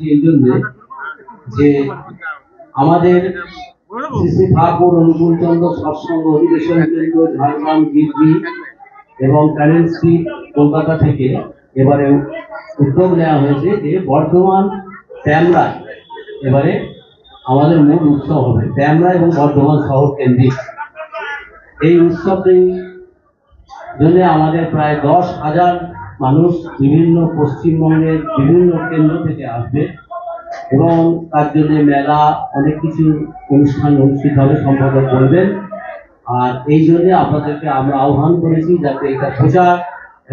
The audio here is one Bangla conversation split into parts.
বলছি এই জন্য যে আমাদের শ্রী শ্রী ঠাকুর অনুকূল চন্দ্র সৎসঙ্গ অধিবেশন কেন্দ্র ঝাড়গ্রাম গিরবি এবং প্যারেন্ট স্ট্রিট কলকাতা থেকে এবারে উদ্যোগ নেওয়া হয়েছে যে বর্ধমান ট্যামরায় এবারে আমাদের মূল উৎসব হবে ট্যামরা এবং বর্ধমান শহর কেন্দ্রিক। এই উৎসবটি জন্য আমাদের প্রায় 10,000 মানুষ বিভিন্ন পশ্চিমবঙ্গের বিভিন্ন কেন্দ্র থেকে আসবে এবং তার জন্য মেলা অনেক কিছু অনুষ্ঠান অনুষ্ঠিত হবে, সম্পাদক করবেন। আর এই জন্য আপনাদেরকে আমরা আহ্বান করেছি যাতে এটা প্রচার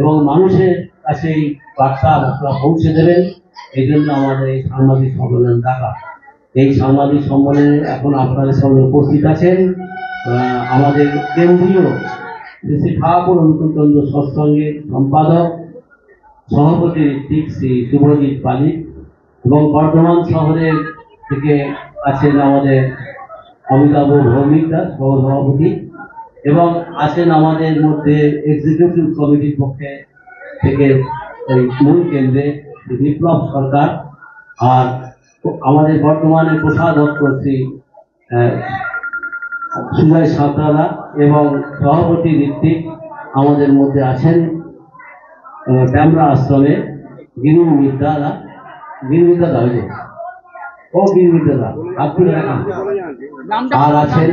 এবং মানুষের কাছে এই বার্তা আপনারা পৌঁছে দেবেন। এই জন্য আমাদের এই সাংবাদিক সম্মেলন ডাকা। এই সাংবাদিক সম্মেলনে এখন আপনাদের সামনে উপস্থিত আছেন আমাদের কেন্দ্রীয় শ্রী ঠাকুর অনুকূল চন্দ্র সৎসঙ্গের সম্পাদক সভাপতি ঋত্বিক শ্রী শুভজিৎ পালিক এবং বর্ধমান শহরের থেকে আছেন আমাদের অমিতাভ ভৌমিকদা সহসভাপতি এবং আছেন আমাদের মধ্যে এক্সিকিউটিভ কমিটির পক্ষে থেকে মূল কেন্দ্রে বিপ্লব সরকার আর আমাদের বর্তমানে কোষাধ্যক্ষ শ্রী সুজয় সাঁতরা এবং সভাপতি ঋত্বিক আমাদের মধ্যে আছেন ট্যামরা আশ্রমে গিরিবিদ্যা হইল ও গিরিবিদ্যা আর আছেন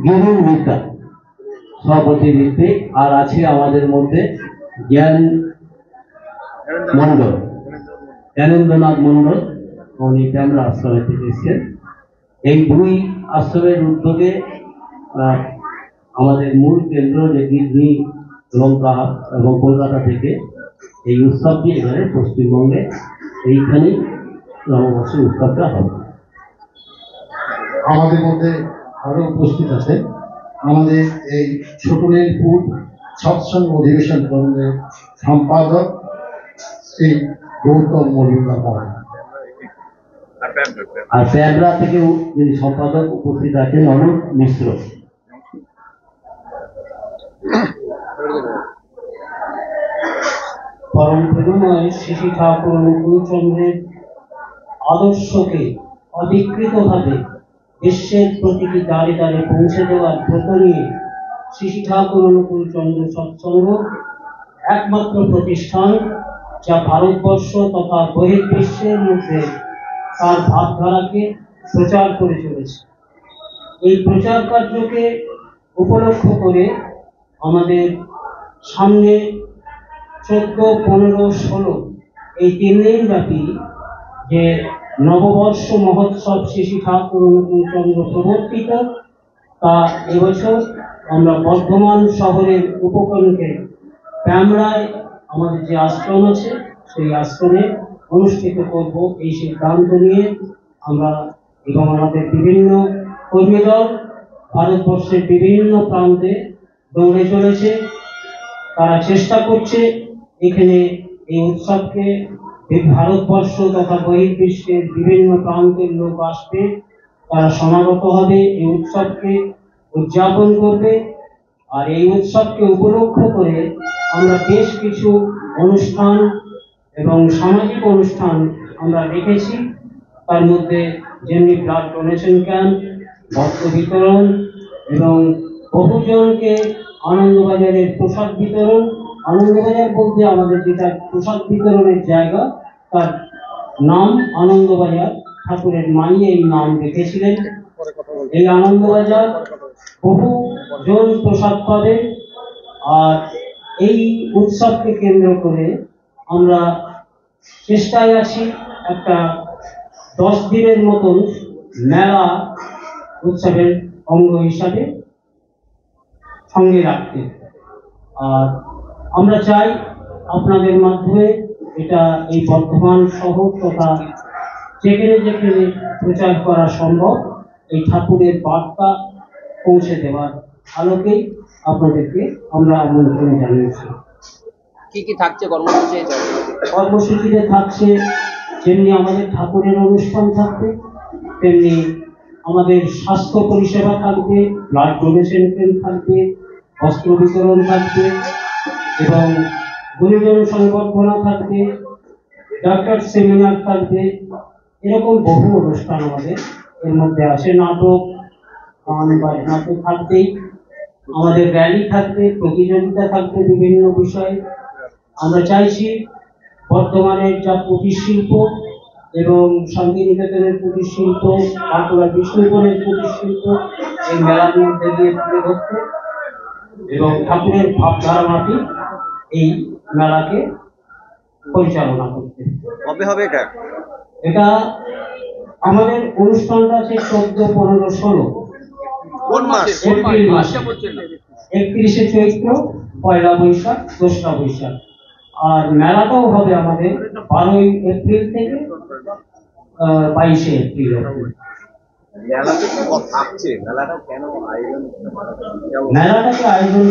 গিরিবিদ্যা সভাপতি ঋত্বিক আর আছে আমাদের মধ্যে জ্ঞান মন্ডল জ্ঞানেন্দ্রনাথ মন্ডল উনি ট্যামরা আশ্রমে থেকে এসেছেন। এই দুই আশ্রমের উদ্যোগে আমাদের মূল কেন্দ্র যে গিরবি এবং কলকাতা থেকে এই উৎসবটি এখানে পশ্চিমবঙ্গে এইখানেই নববর্ষের উৎসবটা হবে। আমাদের মধ্যে আরো উপস্থিত আছে আমাদের এই ছোটনেরপুর সৎসঙ্গ অধিবেশন কেন্দ্রের সম্পাদক শ্রী গৌতম মজুমদার মহাশয় আর ট্যামরা থেকে যিনি সম্পাদক উপস্থিত আছেন অনুপ মিশ্র। পরম প্রেমময় শ্রী ঠাকুর অনুকূল চন্দ্রের আদর্শকে অবিকৃতভাবে বিশ্বের প্রতিটি দ্বারে দ্বারে পৌঁছে দেওয়ার ব্রত নিয়ে শ্রী ঠাকুর অনুকূল চন্দ্র সৎসঙ্গ একমাত্র প্রতিষ্ঠান যা ভারতবর্ষ তথা বহির্বিশ্বের মধ্যে তার ভাবধারাকে প্রচার করে চলেছে। এই প্রচার কার্যকে উপলক্ষ করে আমাদের সামনে 14, 15, 16 এই 3 দিন ব্যাপী যে নববর্ষ মহোৎসব শ্রী ঠাকুর অনুকূল চন্দ্র প্রবর্তিত তা এবছর আমরা বর্ধমান শহরের উপকণ্ঠে ট্যামরায় আমাদের যে আশ্রম আছে সেই আশ্রমে অনুষ্ঠিত করব এই সিদ্ধান্ত নিয়ে আমরা এবং আমাদের বিভিন্ন কর্মী দল ভারতবর্ষের বিভিন্ন প্রান্তে দৌড়ে চলেছে। তারা চেষ্টা করছে এখানে এই উৎসবকে ভারতবর্ষ তথা বহির্বিশ্বের বিভিন্ন প্রান্তের লোক আসবে, তারা সমাগত হবে, এই উৎসবকে উদযাপন করবে। আর এই উৎসবকে উপলক্ষ করে আমরা বেশ কিছু অনুষ্ঠান এবং সামাজিক অনুষ্ঠান আমরা রেখেছি। তার মধ্যে যেমনি ব্লাড ডোনেশন ক্যাম্প, বস্ত্র বিতরণ এবং বহুজনকে আনন্দবাজারের পোশাক বিতরণ। আনন্দবাজার বলতে আমাদের যেটা পোশাক বিতরণের জায়গা তার নাম আনন্দবাজার, ঠাকুরের মাই এই নাম রেখেছিলেন। এই আনন্দবাজার বহু জন প্রসাদ পাবে। আর এই উৎসবকে কেন্দ্র করে আমরা চেষ্টায় আছি একটা 10 দিনের মতন মেলা উৎসবের অঙ্গ হিসাবে সঙ্গে রাখতে। আর আমরা চাই আপনাদের মাধ্যমে এটা এই বর্ধমান শহর তথা যেখানে যেখানে প্রচার করা সম্ভব এই ঠাকুরের বার্তা পৌঁছে দেওয়ার আলোকেই আপনাদেরকে আমরা আমন্ত্রণ জানিয়েছি। কি কি থাকছে কর্মসূচি? কর্মসূচিতে থাকছে যেমনি আমাদের ঠাকুরের অনুষ্ঠান থাকবে, তেমনি আমাদের স্বাস্থ্য পরিষেবা থাকবে, ব্লাড ডোনেশন ক্যাম্প থাকবে, বস্ত্র বিতরণ থাকবে এবং গুণীজন সংবর্ধনা থাকবে ডক্টর সেমিনার থাকবে, এরকম বহু অনুষ্ঠান আমাদের এর মধ্যে আছে। নাটক, গান বাজনা তো থাকবেই, আমাদের র্যালি থাকবে, প্রতিযোগিতা থাকবে বিভিন্ন বিষয়ে। আমরা চাইছি বর্তমানের যা কুটির শিল্প এবং শান্তিনিকেতনের কুটির শিল্প, বাঁকুড়া বিষ্ণুপুরের কুটির শিল্প এই মেলার মধ্যে দিয়ে তুলে ধরতে এবং ঠাকুরের ভাবধারা মাফিক এই মেলাকে পরিচালনা করতে। কবে হবে এটা? এটা আমাদের অনুষ্ঠানটা আছে 14, 15, 16 কোন মাস? এপ্রিল মাসে। মাসটা বলছেন না। 31শে চৈত্র, 1লা বৈশাখ, 2রা বৈশাখ। আর মেলাটাও হবে আমাদের 12ই এপ্রিল থেকে 22শে এপ্রিল অবধি। মেলাতে কি থাকছে? মেলাটা কেন আয়োজন? মেলাটাকে আয়োজন